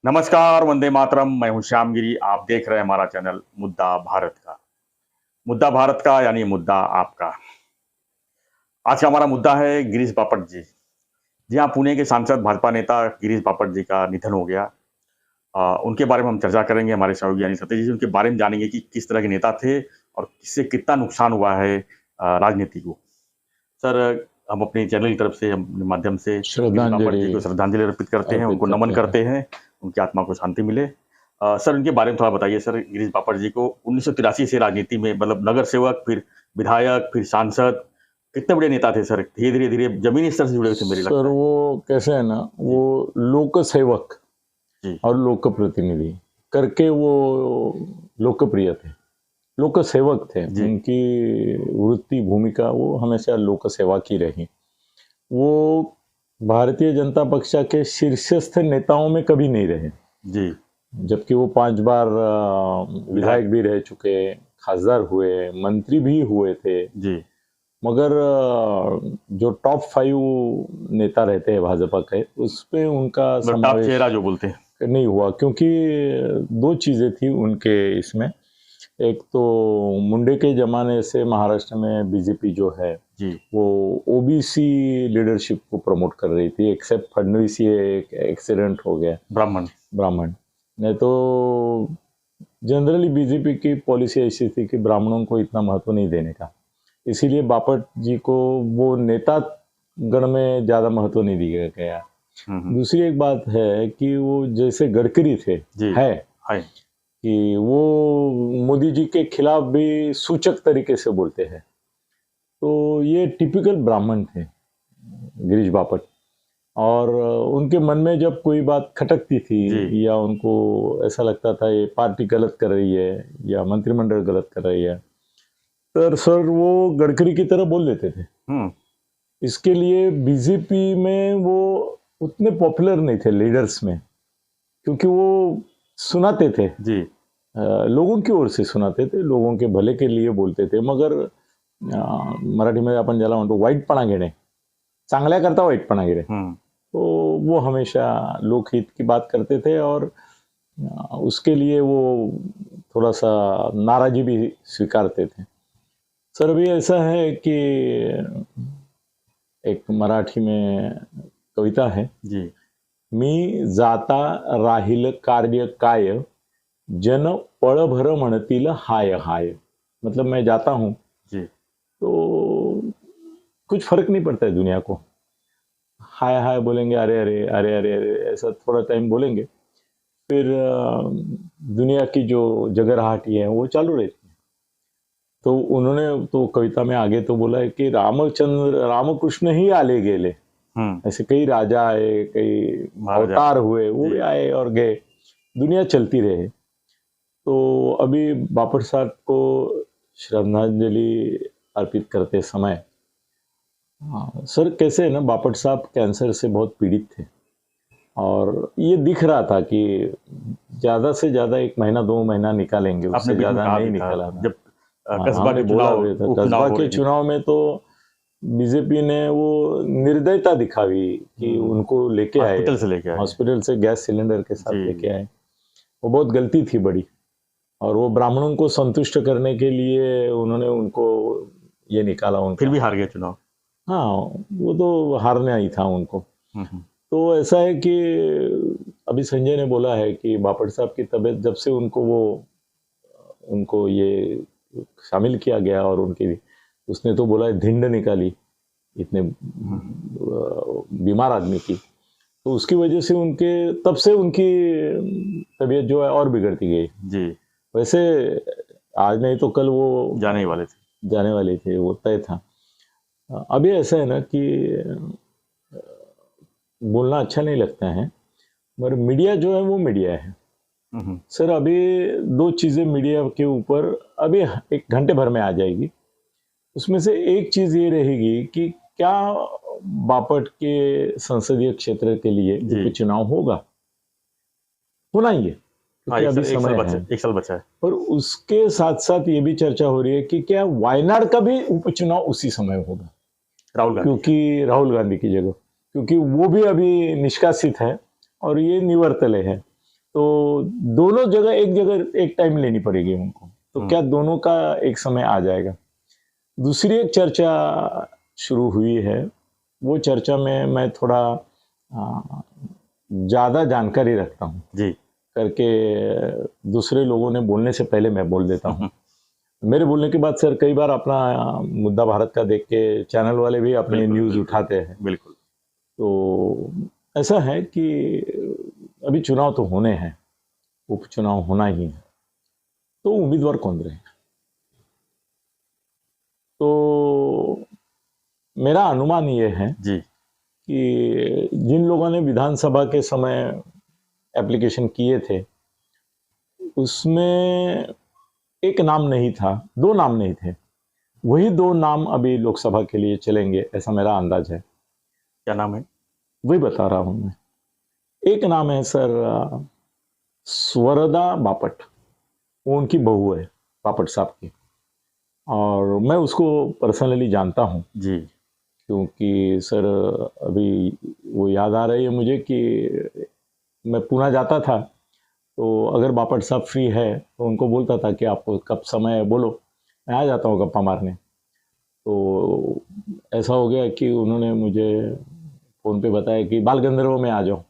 नमस्कार, वंदे मातरम। मैं हूं श्याम गिरी। आप देख रहे हैं हमारा चैनल मुद्दा भारत का। मुद्दा भारत का यानी मुद्दा आपका। आज का हमारा मुद्दा है गिरीश बापट जी। जी हाँ, पुणे के सांसद भाजपा नेता गिरीश बापट जी का निधन हो गया। उनके बारे में हम चर्चा करेंगे। हमारे सहयोगी यानी सतीश जी उनके बारे में जानेंगे कि किस तरह के नेता थे और किससे कितना नुकसान हुआ है राजनीति को। सर, हम अपने चैनल की तरफ से अपने माध्यम से गिरीश बापट जी को श्रद्धांजलि अर्पित करते हैं, उनको नमन करते हैं, उनकी आत्मा को शांति मिले। सर, उनके बारे में थोड़ा बताइए। सर, गिरीश बापट जी को 1983 से राजनीति में मतलब नगर सेवक, फिर विधायक, फिर सांसद, कितने बड़े नेता थे सर। धीरे धीरे जमीनी स्तर से जुड़े हुए थे मेरे लगता है। सर वो कैसे है ना, वो लोक सेवक और लोक प्रतिनिधि करके वो लोकप्रिय थे, लोक सेवक थे। उनकी वृत्ति भूमिका वो हमेशा लोक सेवा की रही। वो भारतीय जनता पक्ष के शीर्षस्थ नेताओं में कभी नहीं रहे जी, जबकि वो 5 बार विधायक भी रह चुके, खासदार हुए, मंत्री भी हुए थे जी। मगर जो टॉप 5 नेता रहते हैं भाजपा के, उसपे उनका टॉप चेहरा जो बोलते हैं नहीं हुआ, क्योंकि 2 चीजें थी उनके इसमें। एक तो मुंडे के जमाने से महाराष्ट्र में बीजेपी जो है जी, वो ओबीसी लीडरशिप को प्रमोट कर रही थी, एक्सेप्ट फडणवीस ये एक एक्सीडेंट हो गया, ब्राह्मण। नहीं तो जनरली बीजेपी की पॉलिसी ऐसी थी कि ब्राह्मणों को इतना महत्व नहीं देने का, इसीलिए बापट जी को वो नेता गण में ज्यादा महत्व नहीं दिया गया। दूसरी एक बात है कि वो जैसे गडकरी थे है कि वो मोदी जी के खिलाफ भी सूचक तरीके से बोलते हैं, तो ये टिपिकल ब्राह्मण थे गिरीश बापट। और उनके मन में जब कोई बात खटकती थी या उनको ऐसा लगता था ये पार्टी गलत कर रही है या मंत्रिमंडल गलत कर रही है, तो सर वो गडकरी की तरह बोल देते थे। इसके लिए बीजेपी में वो उतने पॉपुलर नहीं थे लीडर्स में, क्योंकि वो सुनाते थे जी, लोगों की ओर से सुनाते थे, लोगों के भले के लिए बोलते थे। मगर मराठी में आपण ज्याला म्हणतो वाईटपणा घेणे, चांगल्या करता वाईटपणा घेणे, तो वो हमेशा लोकहित की बात करते थे और उसके लिए वो थोड़ा सा नाराजी भी स्वीकारते थे। सर अभी ऐसा है कि एक मराठी में कविता है जी, मी जाता राहील कार्य काय, जन पळभर म्हणतील हाय हाय। मतलब मैं जाता हूं जी, तो कुछ फर्क नहीं पड़ता है दुनिया को, हाय हाय बोलेंगे, अरे अरे अरे अरे अरे ऐसा थोड़ा टाइम बोलेंगे, फिर दुनिया की जो जगरहाटी है वो चालू रहती है। तो उन्होंने तो कविता में आगे तो बोला है कि रामकृष्ण ही आले गेले, ऐसे कई राजा आए, कई अवतार हुए, वो भी आए और गए, दुनिया चलती रहे। तो अभी बापट साहब को श्रद्धांजलि अर्पित करते समय सर कैसे है ना, बापट साहब कैंसर से बहुत पीड़ित थे और ये दिख रहा था कि ज्यादा से ज्यादा 1 महीना 2 महीना निकालेंगे, उससे ज्यादा नहीं निकाला। जब कस्बा के चुनाव में तो बीजेपी ने वो निर्दयता दिखावी कि उनको लेके आए, हॉस्पिटल से गैस सिलेंडर के साथ लेके आए, वो बहुत गलती थी बड़ी। और वो ब्राह्मणों को संतुष्ट करने के लिए उन्होंने उनको ये निकाला, उनको फिर भी हार गया चुनाव। हाँ, वो तो हारना ही था उनको। तो ऐसा है कि अभी संजय ने बोला है कि बापट साहब की तबीयत जब से उनको ये शामिल किया गया और उसने तो बोला है धिंड निकाली इतने बीमार आदमी की, तो उसकी वजह से तब से उनकी तबीयत जो है और बिगड़ती गई जी। वैसे आज नहीं तो कल वो जाने वाले थे, वो तय था। अभी ऐसा है ना कि बोलना अच्छा नहीं लगता है, मगर मीडिया जो है वो मीडिया है। सर अभी 2 चीजें मीडिया के ऊपर अभी 1 घंटे भर में आ जाएगी। उसमें से एक चीज ये रहेगी कि क्या बापट के संसदीय क्षेत्र के लिए उपचुनाव होना ही है, अभी समय है, 1 साल बचा है। और उसके साथ साथ ये भी चर्चा हो रही है कि क्या वायनाड का भी उपचुनाव उसी समय होगा, क्योंकि राहुल गांधी की जगह, क्योंकि वो भी अभी निष्कासित है और ये निवर्तले है। तो दोनों जगह एक जगह एक टाइम लेनी पड़ेगी उनको, तो क्या दोनों का एक समय आ जाएगा। दूसरी एक चर्चा शुरू हुई है, वो चर्चा में मैं थोड़ा ज़्यादा जानकारी रखता हूँ जी करके दूसरे लोगों ने बोलने से पहले मैं बोल देता हूँ। मेरे बोलने के बाद सर कई बार अपना मुद्दा भारत का देख के चैनल वाले भी अपने न्यूज़ उठाते हैं। बिल्कुल। तो ऐसा है कि अभी चुनाव तो होने हैं, उपचुनाव होना ही है, तो उम्मीदवार कौन रहे? तो मेरा अनुमान ये है जी कि जिन लोगों ने विधानसभा के समय एप्लीकेशन किए थे, उसमें एक नाम नहीं था, दो नाम नहीं थे, वही दो नाम अभी लोकसभा के लिए चलेंगे, ऐसा मेरा अंदाज है। क्या नाम है? वही बता रहा हूं मैं। एक नाम है सर स्वरदा बापट, वो उनकी बहू है बापट साहब की, और मैं उसको पर्सनली जानता हूं जी क्योंकि सर अभी वो याद आ रही है मुझे कि मैं पुणे जाता था, तो अगर बापट साहब फ्री है तो उनको बोलता था कि आपको कब समय है बोलो, मैं आ जाता हूँ गप्पा मारने। तो ऐसा हो गया कि उन्होंने मुझे फ़ोन पे बताया कि बाल गंधर्व में आ जाओ,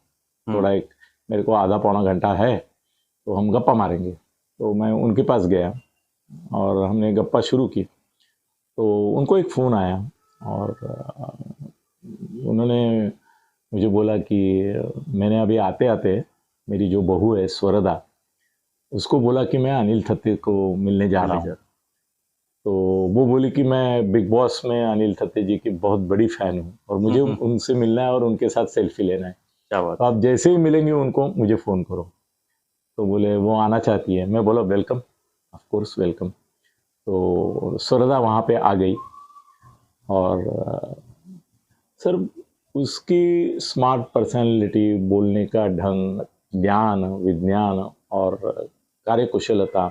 थोड़ा एक मेरे को आधा पौना घंटा है तो हम गप्पा मारेंगे। तो मैं उनके पास गया और हमने गप्पा शुरू की। तो उनको एक फ़ोन आया और उन्होंने मुझे बोला कि मैंने अभी आते आते मेरी जो बहू है स्वरदा, उसको बोला कि मैं अनिल थत्ते को मिलने जा रहा हूँ। तो वो बोली कि मैं बिग बॉस में अनिल थत्ते जी की बहुत बड़ी फ़ैन हूँ और मुझे उनसे मिलना है और उनके साथ सेल्फी लेना है। क्या बात। तो आप जैसे ही मिलेंगे उनको मुझे फ़ोन करो। तो बोले वो आना चाहती है। मैं बोला वेलकम, ऑफ कोर्स वेलकम। तो स्वरदा वहाँ पे आ गई और सर उसकी स्मार्ट पर्सनालिटी, बोलने का ढंग, ज्ञान, विज्ञान और कार्यकुशलता,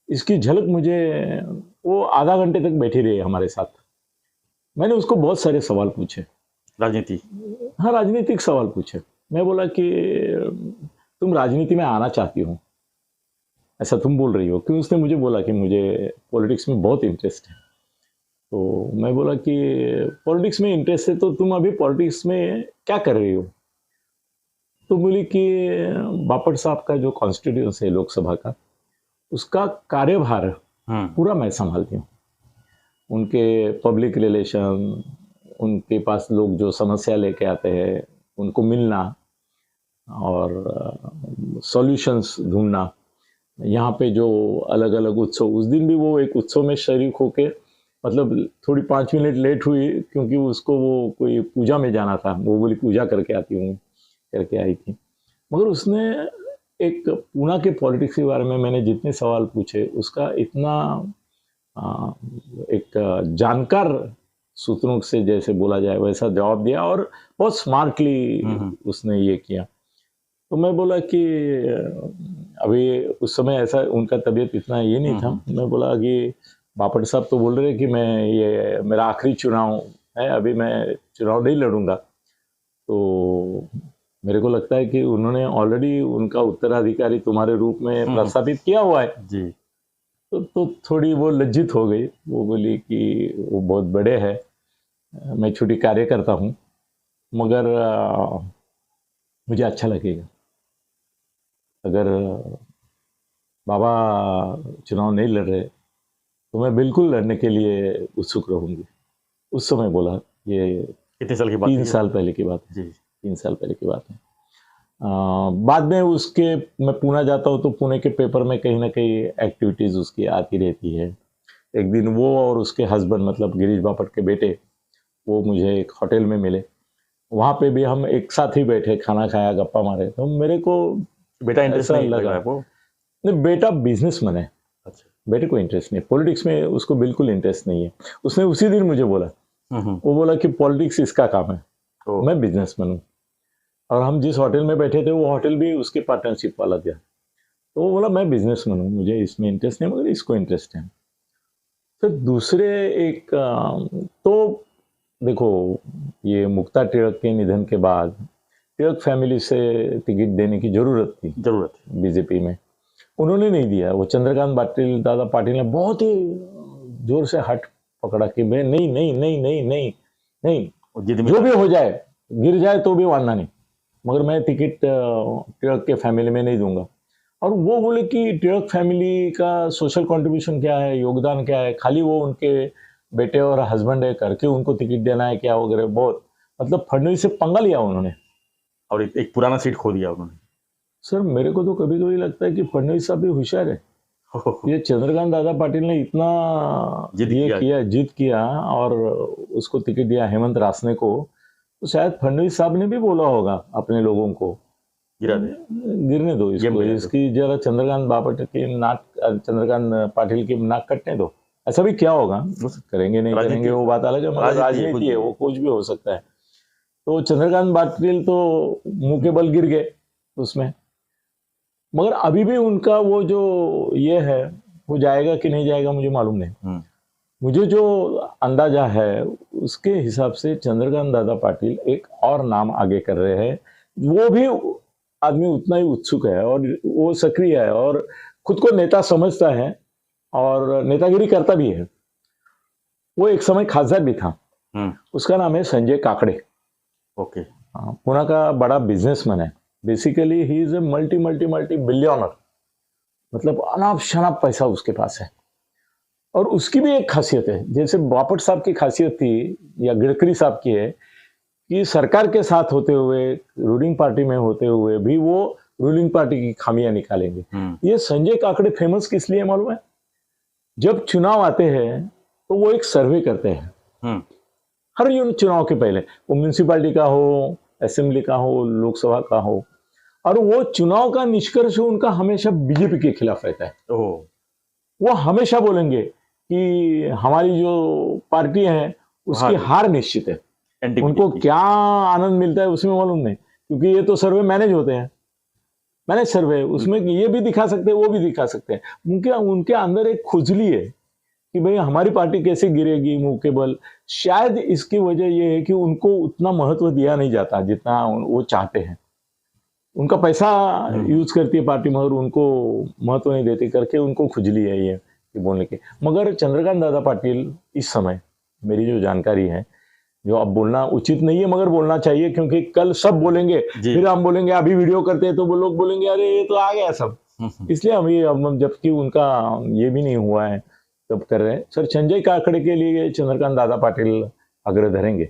इसकी झलक मुझे, वो आधा घंटे तक बैठी रही हमारे साथ। मैंने उसको बहुत सारे सवाल पूछे, राजनीति। हाँ राजनीतिक सवाल पूछे। मैं बोला कि तुम राजनीति में आना चाहती हो, ऐसा तुम बोल रही हो क्यों? उसने मुझे बोला कि मुझे पॉलिटिक्स में बहुत इंटरेस्ट है। तो मैं बोला कि पॉलिटिक्स में इंटरेस्ट है तो तुम अभी पॉलिटिक्स में क्या कर रही हो? तो बोली कि बापट साहब का जो कॉन्स्टिट्यूंसी है लोकसभा का, उसका कार्यभार पूरा मैं संभालती हूँ। उनके पब्लिक रिलेशन, उनके पास लोग जो समस्या लेके आते हैं उनको मिलना और सॉल्यूशंस ढूंढना, यहाँ पे जो अलग अलग उत्सव, उस दिन भी वो एक उत्सव में शरीक होके, मतलब थोड़ी 5 मिनट लेट हुई क्योंकि उसको वो कोई पूजा में जाना था, वो बोली पूजा करके आती हूँ, करके आई थी। मगर उसने एक पूना के पॉलिटिक्स के बारे में मैंने जितने सवाल पूछे उसका इतना एक जानकार सूत्रों से जैसे बोला जाए वैसा जवाब दिया और बहुत स्मार्टली उसने ये किया। तो मैं बोला कि अभी उस समय ऐसा उनका तबीयत इतना ये नहीं था। मैं बोला कि बापट साहब तो बोल रहे कि मैं ये मेरा आखिरी चुनाव है, अभी मैं चुनाव नहीं लड़ूंगा। तो मेरे को लगता है कि उन्होंने ऑलरेडी उनका उत्तराधिकारी तुम्हारे रूप में प्रस्तावित किया हुआ है जी। तो थोड़ी वो लज्जित हो गई। वो बोली कि वो बहुत बड़े हैं, मैं छोटी कार्य करता हूँ, मगर मुझे अच्छा लगेगा अगर बाबा चुनाव नहीं लड़ रहे तो मैं बिल्कुल लड़ने के लिए उत्सुक रहूंगी। उस समय बोला, ये कितने साल की बात? 3 साल पहले की बात है। 3 साल पहले की बात है। बाद में उसके मैं पुणे जाता हूँ तो पुणे के पेपर में कहीं ना कहीं एक्टिविटीज़ उसकी आती रहती है। एक दिन वो और उसके हस्बैंड मतलब गिरीश बापट के बेटे, वो मुझे एक होटल में मिले, वहाँ पे भी हम एक साथ ही बैठे, खाना खाया, गप्पा मारे। तो मेरे को बेटा इंटरेस्ट नहीं लगा आपको? नहीं, बेटा बिजनेसमैन है। अच्छा। बेटे को इंटरेस्ट नहीं, पॉलिटिक्स में उसको बिल्कुल इंटरेस्ट नहीं है। उसने उसी दिन मुझे बोला, वो बोला कि पॉलिटिक्स इसका काम है, मैं बिजनेसमैन हूँ। और हम जिस होटल में बैठे थे वो होटल भी उसके पार्टनरशिप वाला था। तो वो बोला मैं बिजनेसमैन हूँ, मुझे इसमें इंटरेस्ट नहीं मगर इसको इंटरेस्ट है। तो दूसरे एक तो देखो, ये मुक्ता टिळक के निधन के बाद टिळक फैमिली से टिकट देने की जरूरत थी बीजेपी में, उन्होंने नहीं दिया। वो चंद्रकांत पाटिल, दादा पाटिल ने बहुत ही जोर से हट पकड़ा कि मैं नहीं नहीं नहीं नहीं नहीं नहीं, जो भी हो जाए, गिर जाए तो भी वारना नहीं, मगर मैं टिकट टिळक के फैमिली में नहीं दूंगा। और वो बोले कि टिळक फैमिली का सोशल कंट्रीब्यूशन क्या है, योगदान क्या है, खाली वो उनके बेटे और हस्बैंड है करके उनको टिकट देना है क्या वगैरह। बहुत मतलब फडणवीस से पंगा लिया उन्होंने और एक पुराना सीट खो दिया उन्होंने। सर मेरे को तो कभी कभी लगता है कि फडणवीस साहब भी होशियार है। ये चंद्रकांत दादा पाटिल ने इतना जिद किया और उसको टिकट दिया हेमंत रासने को, तो शायद फडणवीस साहब ने भी बोला होगा अपने लोगों को गिरने दो इसको, इसकी जरा चंद्रकांत पाटिल की नाक कटने दो। ऐसा भी क्या होगा, करेंगे नहीं करेंगे वो बात अलग है, मगर राजनीति है, वो कुछ भी हो सकता है। तो चंद्रकांत पाटिल तो मुंह के बल गिर गए उसमें, मगर अभी भी उनका वो जो ये है वो जाएगा कि नहीं जाएगा मुझे मालूम नहीं। मुझे जो अंदाजा है उसके हिसाब से चंद्रकांत दादा पाटिल एक और नाम आगे कर रहे हैं। वो भी आदमी उतना ही उत्सुक है और वो सक्रिय है और खुद को नेता समझता है और नेतागिरी करता भी है। वो एक समय खासदार भी था, उसका नाम है संजय काकड़े। ओके, पुणे का बड़ा बिजनेसमैन है। Basically he is a multi billionaire, मतलब अनाप शनाप पैसा उसके पास है। और उसकी भी एक खासियत है, जैसे बापट साहब की खासियत थी या गडकरी साहब की है कि सरकार के साथ होते हुए, रूलिंग पार्टी में होते हुए भी वो रूलिंग पार्टी की खामियां निकालेंगे। ये संजय काकड़े फेमस किस लिए मालूम है? जब चुनाव आते हैं तो वो एक सर्वे करते हैं हर चुनाव के पहले, वो म्यूनिसिपैलिटी का हो, असेंबली का हो, लोकसभा का हो, और वो चुनाव का निष्कर्ष उनका हमेशा बीजेपी के खिलाफ रहता है। वो हमेशा बोलेंगे कि हमारी जो पार्टी है उसकी हार निश्चित है। उनको क्या आनंद मिलता है उसमें मालूम नहीं, क्योंकि ये तो सर्वे मैनेज होते हैं, मैनेज सर्वे, उसमें ये भी दिखा सकते हैं वो भी दिखा सकते हैं। उनके अंदर एक खुजली है कि भाई हमारी पार्टी कैसे गिरेगी मुंह के बल। शायद इसकी वजह यह है कि उनको उतना महत्व दिया नहीं जाता जितना वो चाहते हैं। उनका पैसा यूज करती है पार्टी मगर उनको महत्व नहीं देती करके उनको खुजली है ये बोलने की। मगर चंद्रकांत दादा पाटिल इस समय, मेरी जो जानकारी है, जो अब बोलना उचित नहीं है मगर बोलना चाहिए, क्योंकि कल सब बोलेंगे, फिर हम बोलेंगे अभी वीडियो करते हैं तो वो लोग बोलेंगे अरे ये तो आ गया सब, इसलिए हम जबकि उनका ये भी नहीं हुआ है तब कर रहे हैं। सर संजय काकड़े के लिए चंद्रकांत दादा पाटिल आग्रह धरेंगे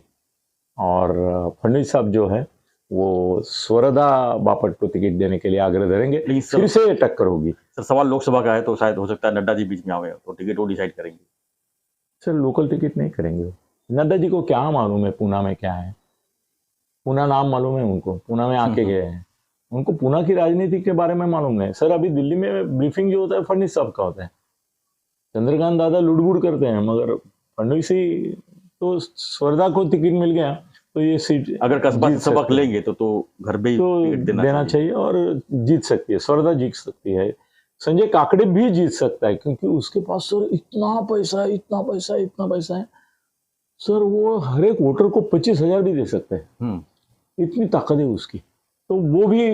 और फडणवीस साहब जो है वो स्वरदा बापट को टिकट देने के लिए आग्रह धरेंगे, फिर से टक्कर होगी। सर सवाल लोकसभा का है तो शायद हो सकता है नड्डा जी बीच में आए तो टिकट वो डिसाइड करेंगे। सर लोकल टिकट नहीं करेंगे, नड्डा जी को क्या मालूम है पुणे में क्या है, पुणे नाम मालूम है उनको, पुणे में आके गए हैं, उनको पुणे की राजनीति के बारे में मालूम नहीं। सर अभी दिल्ली में ब्रीफिंग जो होता है फडणवीस साहब का होता है, चंद्रकांत दादा लुड़बुड़ करते हैं, मगर फडणवीस ही तो स्वरदा को टिकट मिल गया तो ये सीट अगर कस्बा सबक लेंगे तो घर पे तो देना चाहिए और जीत सकती है, स्वरदा जीत सकती है। संजय काकड़े भी जीत सकता है क्योंकि उसके पास सर इतना पैसा है सर, वो हर एक वोटर को 25,000 भी दे सकते हैं, इतनी ताकत है उसकी। तो वो भी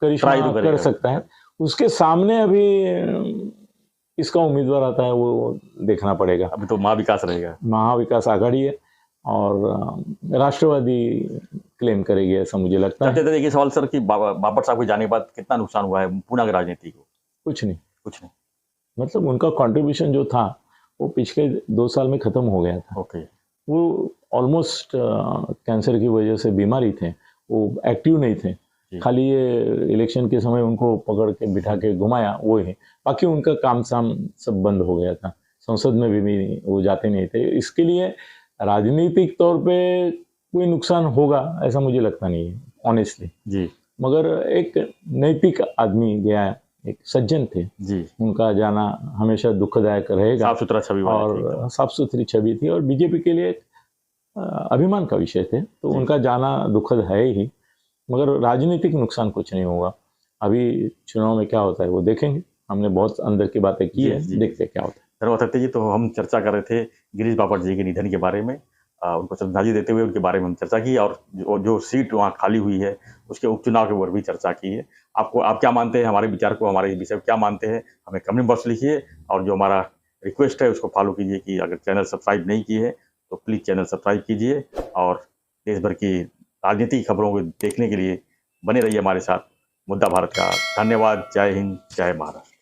करिश्मा कर सकता है। उसके सामने अभी इसका उम्मीदवार आता है वो देखना पड़ेगा। अभी तो महाविकास रहेगा, महाविकास आघाड़ी है और राष्ट्रवादी क्लेम करेगी ऐसा मुझे लगता है। देखिए सवाल सर कि बापट साहब के जाने के बाद कितना नुकसान हुआ है पुणे की राजनीति को? कुछ नहीं, मतलब उनका कंट्रीब्यूशन जो था वो पिछले 2 साल में खत्म हो गया था। वो ऑलमोस्ट कैंसर की वजह से बीमारी थे, वो एक्टिव नहीं थे, खाली ये इलेक्शन के समय उनको पकड़ के बिठा के घुमाया वो ही, बाकी उनका काम साम सब बंद हो गया था, संसद में भी वो जाते नहीं थे। इसके लिए राजनीतिक तौर पे कोई नुकसान होगा ऐसा मुझे लगता नहीं है ऑनेस्टली जी। मगर एक नैतिक आदमी गया, एक सज्जन थे जी, उनका जाना हमेशा दुखदायक रहेगा। साफ सुथरा छवि और साफ सुथरी छवि थी और बीजेपी के लिए अभिमान का विषय थे, तो उनका जाना दुखद है ही, मगर राजनीतिक नुकसान कुछ नहीं होगा। अभी चुनाव में क्या होता है वो देखेंगे, हमने बहुत अंदर की बातें की है, देखते क्या होता है। धन्यवाद सत्य जी। तो हम चर्चा कर रहे थे गिरीश बापट जी के निधन के बारे में। उनको श्रद्धांजलि देते हुए उनके बारे में हम चर्चा की, और जो सीट वहाँ खाली हुई है उसके उपचुनाव के ऊपर भी चर्चा की है। आप क्या मानते हैं, हमारे विचार को, हमारे विषय को क्या मानते हैं, हमें कमेंट बॉक्स लिखिए। और जो हमारा रिक्वेस्ट है उसको फॉलो कीजिए कि अगर चैनल सब्सक्राइब नहीं किए हैं तो प्लीज़ चैनल सब्सक्राइब कीजिए, और देश भर की राजनीतिक खबरों को देखने के लिए बने रहिए हमारे साथ। मुद्दा भारत का धन्यवाद। जय हिंद, जय महाराष्ट्र।